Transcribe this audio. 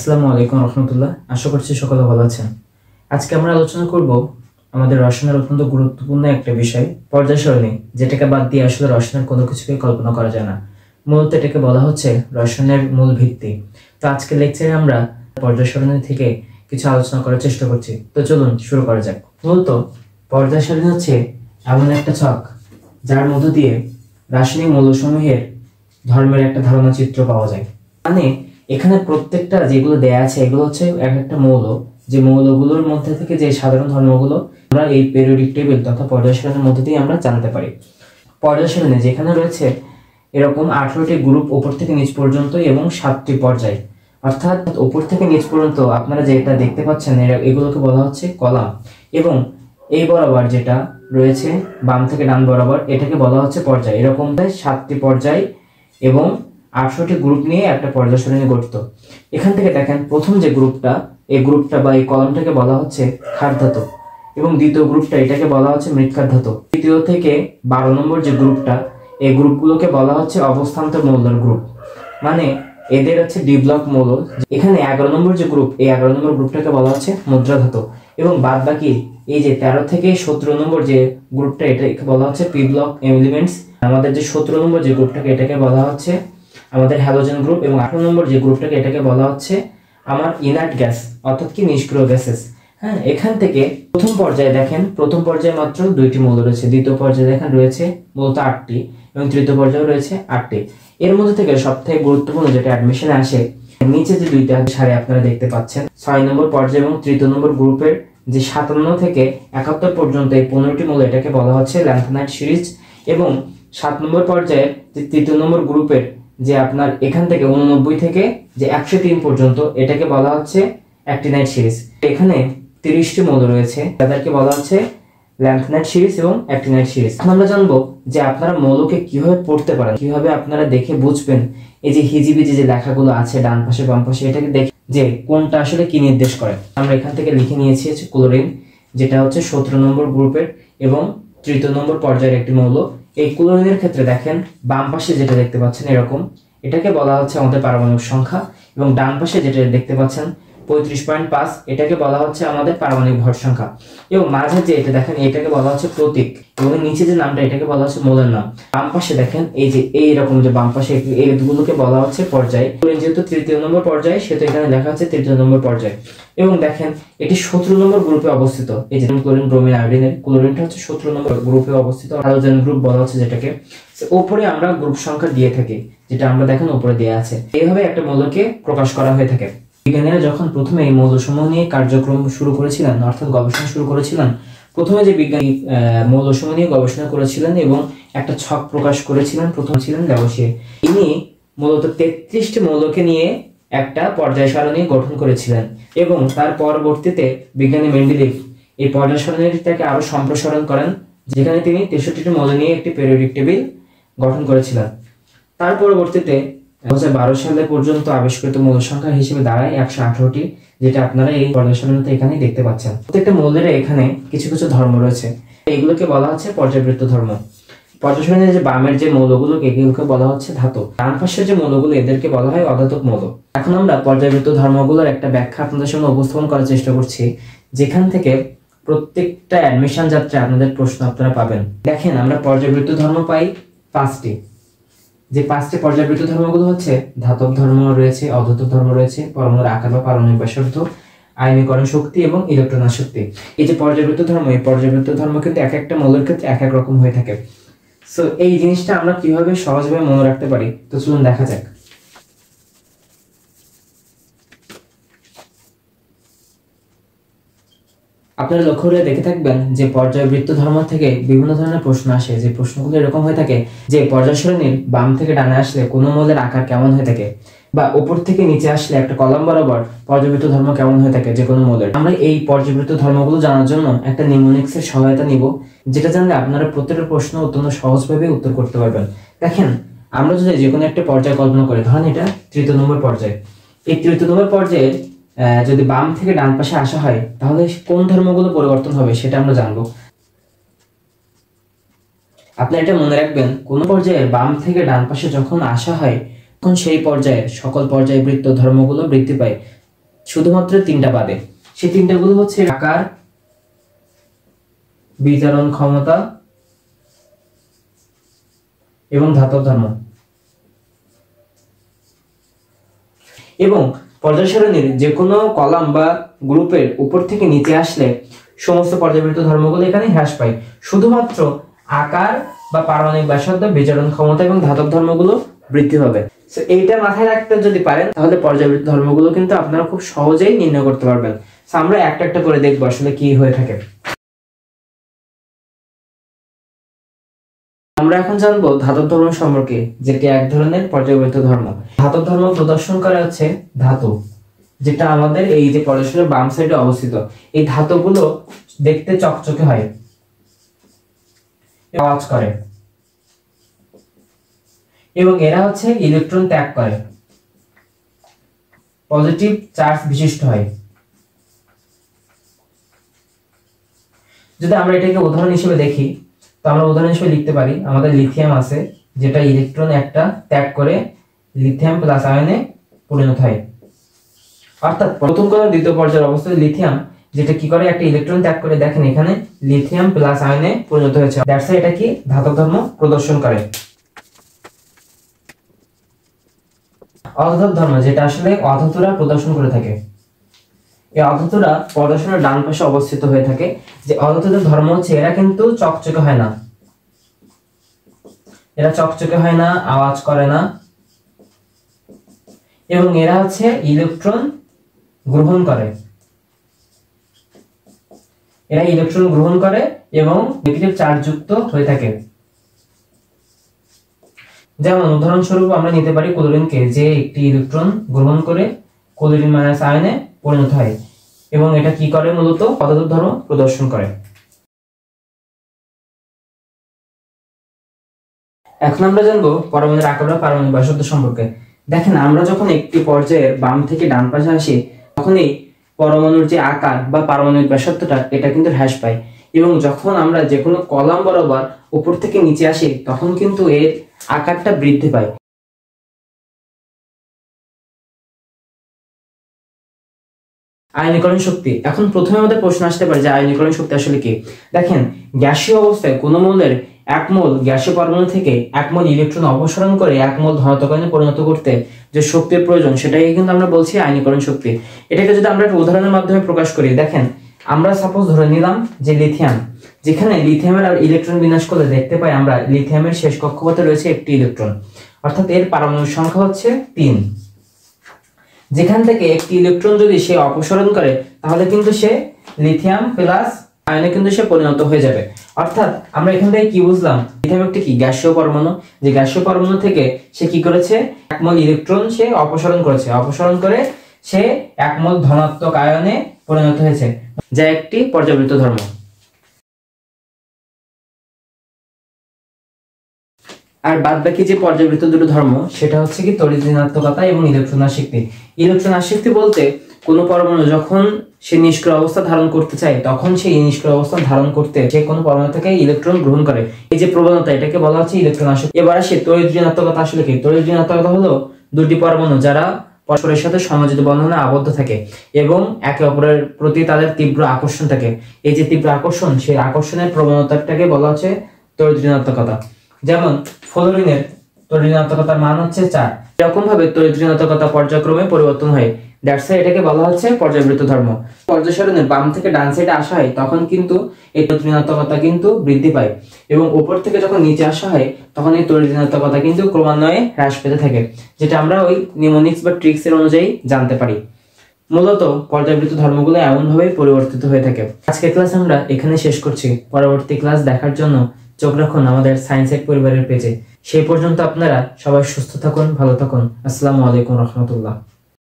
আসসালামু আলাইকুম রহমতুল্লাহ। আশা করছি সকলে ভালো আছেন। আজকে আমরা আলোচনা করব আমাদের রসায়নের অত্যন্ত গুরুত্বপূর্ণ একটা বিষয়, পর্যায় সারণী, যেটাকে বাদ দিয়ে আসলে রসায়নের কোনো কিছুকে কল্পনা করা যায় না। মূলত এটাকে বলা হচ্ছে রসায়নের মূল ভিত্তি। তো আজকের লেকচারে আমরা পর্যায় সারণী থেকে কিছু আলোচনা করার চেষ্টা করছি। তো চলুন শুরু করা যাক। মূলত পর্যায় সারণী হচ্ছে এমন একটা ছক যার মধ্য দিয়ে রাসায়নিক মৌলসমূহের ধর্মের একটা ধারণা চিত্র পাওয়া যায়। মানে এখানে প্রত্যেকটা যেগুলো দেয়া আছে এগুলো হচ্ছে এক একটা মৌল, যে মৌলগুলোর মধ্যে থেকে যে সাধারণ ধর্মগুলো আমরা এই পেরিওডিক টেবিল তথা পর্যায় সারণীর মধ্যে দিয়ে আমরা জানতে পারি। পর্যায় সারণী যেখানে রয়েছে এরকম 18টি গ্রুপ উপর থেকে নিচ পর্যন্ত এবং 7টি পর্যায়, অর্থাৎ উপর থেকে নিচ পর্যন্ত আপনারা যেটা দেখতে পাচ্ছেন এগুলোকে বলা হচ্ছে কলাম, এবং এই বরাবর যেটা রয়েছে বাম থেকে ডান বরাবর এটাকে বলা হচ্ছে পর্যায়। এরকম 7টি পর্যায় এবং 18টি গ্রুপ নিয়ে একটা পর্যায় সারণী গঠিত। এখান থেকে দেখেন প্রথম যে গ্রুপটা, এই গ্রুপটা বা এই কলামটাকে বলা হচ্ছে ক্ষার ধাতু, এবং দ্বিতীয় গ্রুপটা এটাকে বলা হচ্ছে মৃৎক্ষার ধাতু। তৃতীয় থেকে 12 নম্বর যে গ্রুপটা, এই গ্রুপগুলোকে বলা হচ্ছে অবস্থান্তর মৌলের গ্রুপ, মানে এদের হচ্ছে ডি ব্লক মৌল। এখানে 11 নম্বর যে গ্রুপ, এই 11 নম্বর গ্রুপটাকে বলা হচ্ছে মুদ্রা ধাতু, এবং বাদ বাকি এই যে 13 থেকে 17 নম্বর যে গ্রুপটা এটাকে বলা হচ্ছে পি ব্লক এলিমেন্টস। আমাদের যে 17 নম্বর যে গ্রুপটাকে এটাকে বলা হচ্ছে আমাদের হ্যালোজেন গ্রুপ, এবং 18 নম্বর যে গ্রুপটাকে এটাকে বলা হচ্ছে আমার ইনার্ট গ্যাস, অর্থাৎ কি নিষ্ক্রিয় গ্যাসেস। হ্যাঁ, এখান থেকে প্রথম পর্যায়ে দেখেন, প্রথম পর্যায়ে মাত্র 2টি মৌল রয়েছে, দ্বিতীয় পর্যায়ে দেখেন রয়েছে মূলত 8টি, এবং তৃতীয় পর্যায়ে রয়েছে 8টি। এর মধ্যে থেকে সবথেকে গুরুত্বপূর্ণ যেটা অ্যাডমিশনে আসে, নিচে যে দুইটা সারি আপনারা দেখতে পাচ্ছেন, 6 নম্বর পর্যায়ে এবং তৃতীয় নম্বর গ্রুপের যে 57 থেকে 71 পর্যন্ত এই 15টি মৌল এটাকে বলা হচ্ছে ল্যান্থনাইট সিরিজ, এবং 7 নম্বর পর্যায়ের যে তৃতীয় নম্বর গ্রুপের যে আপনার এখান থেকে 89 থেকে যে 103 পর্যন্ত এটাকে বলা হচ্ছে অ্যাক্টিনাইট সিরিজ। এখানে 30টি মৌল রয়েছে, তাদেরকে বলা হচ্ছে ল্যান্থনাইট সিরিজ এবং অ্যাক্টিনাইট সিরিজ। এখন আমরা জানবো যে আপনারা মৌলকে কিভাবে পড়তে পারেন, কিভাবে আপনারা দেখে বুঝবেন এই যে হিজিবিজি যে লেখাগুলো আছে ডান পাশে বাম পাশে, এটাকে দেখে যে কোনটা আসলে কি নির্দেশ করে। আমরা এখান থেকে লিখে নিয়েছি ক্লোরিন, যেটা হচ্ছে 17 নম্বর গ্রুপের এবং তৃতীয় নম্বর পর্যায়ের একটি মৌল। এই ক্লোরিনের ক্ষেত্রে দেখেন বাম পাশে যেটা দেখতে পাচ্ছেন এরকম, এটাকে বলা হচ্ছে আমাদের পারমাণবিক সংখ্যা, এবং ডান পাশে যেটা দেখতে পাচ্ছেন 35.5, এটাকে বলা হচ্ছে আমাদের পারমাণবিক ভর সংখ্যা, এবং মাঝে যে এটা দেখেন এটাকে বলা হচ্ছে প্রতীক, এবং নিচে যে নামটা এটাকে বলা হচ্ছে মৌলের নাম। বাম পাশে দেখেন এই যে এইরকম যে বাম পাশে এইগুলোকে বলা হচ্ছে পর্যায়। যেহেতু তৃতীয় নম্বর পর্যায় সেহেতু এখানে লেখা হচ্ছে তৃতীয় নম্বর পর্যায়, এবং দেখেন এটি 17 নম্বর গ্রুপে অবস্থিত। এই যে ক্লোরিন ব্রোমিন আয়োডিনের ক্লোরিনটা হচ্ছে 17 নম্বর গ্রুপে অবস্থিত, হাইড্রোজেন গ্রুপ বলা হচ্ছে যেটাকে। উপরে আমরা গ্রুপ সংখ্যা দিয়ে থাকি, যেটা আমরা দেখেন উপরে দেওয়া আছে। এইভাবে একটা মৌলকে প্রকাশ করা হয়ে থাকে। বিজ্ঞানীরা যখন প্রথমে এই মৌলসমূহ নিয়ে কার্যক্রম শুরু করেছিলেন, অর্থাৎ গবেষণা শুরু করেছিলেন, প্রথমে যে বিজ্ঞানী মৌলসমূহ নিয়ে গবেষণা করেছিলেন এবং একটা ছক প্রকাশ করেছিলেন, প্রথম ছিলেন ল্যাভোসিয়ে। ইনি মূলত 33টি মৌলকে নিয়ে একটা পর্যায় সারণী গঠন করেছিলেন, এবং তার পরবর্তীতে বিজ্ঞানী মেন্ডেলিভ এই পর্যায় সারণীটাকে আরো সম্প্রসারণ করেন, যেখানে তিনি 63টি মৌল নিয়ে একটি পেরিওডিক টেবিল গঠন করেছিলেন। তার পরবর্তীতে 2012 সালে পর্যন্ত আবিষ্কৃত মৌল সংখ্যা হিসেবে দাঁড়ায় 118টি, যেটা আপনারা এই পর্যায় সারণীতে এখানে দেখতে পাচ্ছেন। প্রত্যেকটা মৌলের এখানে কিছু কিছু ধর্ম রয়েছে, এগুলোকে বলা হচ্ছে পর্যায়বৃত্ত ধর্ম। পর্যায় সারণীর যে বামের যে মৌলগুলোকে এগুলোকে বলা হচ্ছে ধাতু, ডান পাশের যে মৌলগুলো এদেরকে বলা হয় অধাতব মৌল। এখন আমরা পর্যায়বৃত্ত ধর্মগুলোর একটা ব্যাখ্যা আপনাদের সামনে উপস্থাপন করার চেষ্টা করছি, যেখান থেকে প্রত্যেকটা অ্যাডমিশন যাত্রা আপনাদের প্রশ্ন আপনারা পাবেন। দেখেন আমরা পর্যায়বৃত্ত ধর্ম পাই 5টি, যে 5টি পর্যায়বৃত্ত ধর্মগুলো হচ্ছে ধাতব ধর্ম রয়েছে, অধাতব ধর্ম রয়েছে, পরমাণুর আকার বা পারমাণবিক ব্যাসার্ধ, আয়নীকরণ শক্তি এবং ইলেকট্রন আসক্তি। এই যে পর্যায়বৃত্ত ধর্ম, এই পর্যায়বৃত্ত ধর্ম কিন্তু এক একটা মৌলের ক্ষেত্রে এক এক রকম হয়ে থাকে। সো এই জিনিসটা আমরা কিভাবে সহজভাবে মনে রাখতে পারি, তো চলুন দেখা যাক। আপনারা লক্ষ্য করে দেখে থাকবেন যে পর্যায়বৃত্ত ধর্ম থেকে বিভিন্ন ধরনের প্রশ্ন আসে, যে প্রশ্নগুলো এরকম হয়ে থাকে যে পর্যায় সারণীর বাম থেকে ডানে আসলে কোন মৌলের আকার কেমন হয়ে থাকে, বা উপর থেকে নিচে আসলে একটা কলাম বরাবর পর্যায়বৃত্ত ধর্ম কেমন হয়ে থাকে যে কোনো মৌলের। আমরা এই পর্যায়বৃত্ত ধর্মগুলো জানার জন্য একটা নিউমোনিক্স এর সহায়তা নিব, যেটা জানলে আপনারা প্রত্যেকটা প্রশ্ন অত্যন্ত সহজভাবে উত্তর করতে পারবেন। দেখেন আমরা যদি যে কোনো একটা পর্যায় কল্পনা করি, ধরেন এটা তৃতীয় নম্বর পর্যায়, এই তৃতীয় নম্বর পর্যায়ে যদি বাম থেকে ডান পাশে আসা হয় তাহলে কোন ধর্মগুলো পরিবর্তন হবে সেটা আমরা জানবো। আপনি এটা মনে রাখবেন, কোন পর্যায়ে বাম থেকে ডান পাশে যখন আসা হয় তখন সেই পর্যায়ে সকল পর্যায়বৃত্ত ধর্মগুলো বৃদ্ধি পায়। শুধুমাত্র তিনটা বাদে। সেই তিনটাগুলো হচ্ছে আকার, বিজারণ ক্ষমতা এবং ধাতব ধর্ম। এবং পর্যায় সারণীর যে কোনো কলাম বা গ্রুপের উপর থেকে নিচে আসলে সমস্ত পর্যায়বৃত্ত ধর্মগুলো এখানে হ্রাস পায়, শুধুমাত্র আকার বা পারমাণবিক ব্যাসার্ধ, বিজারণ ক্ষমতা এবং ধাতব ধর্মগুলো বৃদ্ধি পাবে। এইটা মাথায় রাখতে যদি পারেন তাহলে পর্যায়বৃত্ত ধর্মগুলো কিন্তু আপনারা খুব সহজেই নির্ণয় করতে পারবেন। আমরা একটা একটা করে দেখবো আসলে কি হয়ে থাকে। আমরা এখন জানবো ধাতব ধর্ম সম্পর্কে, যেটি এক ধরনের পর্যায়বৃত্ত ধর্ম। ধাতব ধর্ম প্রদর্শন করা হচ্ছে ধাতু, যেটা আমাদের এই যে পর্যায়সারণীর বাম সাইডে অবস্থিত। এই ধাতুগুলো দেখতে চকচকে হয়, আওয়াজ করে এবং এরা হচ্ছে ইলেকট্রন ত্যাগ করে, পজিটিভ চার্জ বিশিষ্ট হয়। যদি আমরা এটাকে উদাহরণ হিসেবে দেখি, তো আমরা উদাহরণ হিসেবে লিখতে পারি আমাদের লিথিয়াম আছে, যেটা ইলেকট্রন একটা ত্যাগ করে লিথিয়াম প্লাস আয়নে পরিণত হয়। অর্থাৎ প্রথম কলাম দ্বিতীয় পর্যায়ের অবস্থায় লিথিয়াম যেটা কি করে, একটা ইলেকট্রন ত্যাগ করে, দেখেন এখানে লিথিয়াম প্লাস আয়নে পরিণত হয়েছে। দ্যাটস ওয়াই এটা কি ধাতব ধর্ম প্রদর্শন করে। অধাতব ধর্ম, যেটা আসলে অধাতুরা প্রদর্শন করে থাকে। এই অধাতুরা প্রদর্শনের ডান পাশে অবস্থিত হয়ে থাকে। যে অধাতুদের ধর্ম হচ্ছে এরা কিন্তু চকচকে হয় না, এরা চকচকে হয় না, আওয়াজ করে না, এবং এরা হচ্ছে ইলেকট্রন গ্রহণ করে। এরা ইলেকট্রন গ্রহণ করে এবং নেগেটিভ চার্জ যুক্ত হয়ে থাকে। যেমন উদাহরণস্বরূপ আমরা নিতে পারি ক্লোরিনকে, যে একটি ইলেকট্রন গ্রহণ করে ক্লোরিন মাইনাস আয়নে পরিণত হয় এবং এটা কি করে, মূলত অধাতব ধর্ম প্রদর্শন করে। এখন আমরা জানবো পরমাণুর আকার বা পারমাণবিক ব্যাসার্ধ সম্পর্কে। দেখেন আমরা যখন একটি পর্যায়ের বাম থেকে ডান পাশে আসি, তখন এই পরমাণুর যে আকার বা পারমাণবিক ব্যাসার্ধটা এটা কিন্তু হ্রাস পায়, এবং যখন আমরা যে কোনো কলাম বরাবর উপর থেকে নিচে আসি তখন কিন্তু এর আকারটা বৃদ্ধি পায়। আয়নীকরণ শক্তি। এখন প্রথমে আমাদের প্রশ্ন আসতে পারে যে আয়নীকরণ শক্তি আসলে কি। দেখেন গ্যাসীয় অবস্থায় কোন মৌলের 1 মোল গ্যাসীয় পরমাণু থেকে 1 মোল ইলেকট্রন অপসারণ করে 1 মোল ধনাত্মক আয়নে পরিণত করতে যে শক্তির প্রয়োজন, সেটাকে কিন্তু আমরা বলছি আয়নীকরণ শক্তি। এটাকে যদি আমরা একটা উদাহরণের মাধ্যমে প্রকাশ করি, দেখেন আমরা সাপোজ ধরে নিলাম যে লিথিয়াম, যেখানে লিথিয়ামের আর ইলেকট্রন বিন্যাস করলে দেখতে পাই আমরা লিথিয়ামের শেষ কক্ষপথে রয়েছে একটি ইলেকট্রন, অর্থাৎ এর পারমাণবিক সংখ্যা হচ্ছে 3। যেখান থেকে একটি ইলেকট্রন যদি সে অপসারণ করে তাহলে কিন্তু সে লিথিয়াম প্লাস আয়নে কিন্তু সে পরিণত হয়ে যাবে। অর্থাৎ আমরা এখান থেকে কি বুঝলাম, লিথিয়াম একটি কি গ্যাসীয় পরমাণু, যে গ্যাসীয় পরমাণু থেকে সে কি করেছে, 1 মোল ইলেকট্রন সে অপসারণ করেছে, অপসারণ করে সে 1 মোল ধনাত্মক আয়নে পরিণত হয়েছে, যা একটি পর্যায়বৃত্ত ধর্ম। আর বাদ বাকি যে পর্যায়বৃত্ত দুটো ধর্ম, সেটা হচ্ছে কি তড়িৎ ঋণাত্মকতা এবং ইলেকট্রন আসক্তি। ইলেকট্রন আসক্তি বলতে কোনো পরমাণু যখন সে নিষ্ক্রিয় অবস্থা ধারণ করতে চায় তখন সেই নিষ্ক্রিয় অবস্থা ধারণ করতে সে কোনো পরমাণু থেকে ইলেকট্রন গ্রহণ করে, এই যে প্রবণতা, এটাকে বলা হচ্ছে ইলেকট্রন আসক্তি। এবার আসে তড়িৎ ঋণাত্মকতা আসলে কি। তড়িৎ ঋণাত্মকতা হলো দুটি পরমাণু যারা পরস্পরের সাথে সমযোজী বন্ধনে আবদ্ধ থাকে এবং একে অপরের প্রতি তাদের তীব্র আকর্ষণ থাকে। এই যে তীব্র আকর্ষণ, সেই আকর্ষণের প্রবণতাটাকে বলা হচ্ছে তড়িৎ ঋণাত্মকতা। যেমন ফ্লোরিনের তড়িৎ ঋণাত্মকতার মান হচ্ছে 4। এরকম ভাবে তড়িৎ ঋণাত্মকতা পর্যায়ক্রমে পরিবর্তন হয়, দ্যাটস ওয়াই এটাকে বলা হচ্ছে পর্যায়বৃত্ত ধর্ম। পর্যায় সারণীর বাম থেকে ডান সাইডে আসা হয় তখন কিন্তু এই তড়িৎ ঋণাত্মকতা কিন্তু বৃদ্ধি পায়, এবং উপর থেকে যখন নিচে আসা হয় তখন এই তড়িৎ ঋণাত্মকতা কিন্তু ক্রমান্বয়ে হ্রাস পেতে থাকে, যেটা আমরা ওই নিউমোনিক্স বা ট্রিক্স এর অনুযায়ী জানতে পারি। মূলত পর্যায়বৃত্ত ধর্মগুলো এমন ভাবেই পরিবর্তিত হয়ে থাকে। আজকের ক্লাস আমরা এখানে শেষ করছি। পরবর্তী ক্লাস দেখার জন্য চোখ রাখুন আমাদের সায়েন্স এড পরিবারের পেজে। সেই পর্যন্ত আপনারা সবাই সুস্থ থাকুন, ভালো থাকুন। আসসালামু আলাইকুম রহমতুল্লাহ।